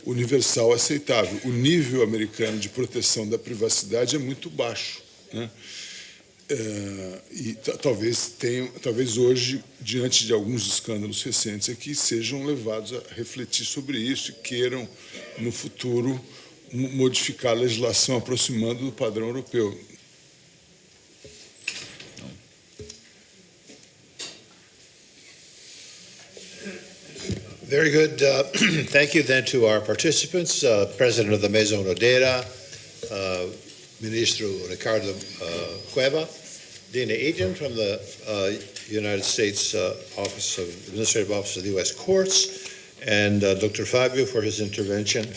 universal aceitável. O nível americano de proteção da privacidade é muito baixo, né? E talvez hoje, diante de alguns escândalos recentes aqui, sejam levados a refletir sobre isso e queiram, no futuro, modificar a legislação aproximando do padrão europeu. Very good. Thank you then to our participants, President of the Mesa Unidera, Ministro Ricardo Cueva, Dina Eden from the United States Administrative Office of the U.S. Courts, and Dr. Fabio for his intervention.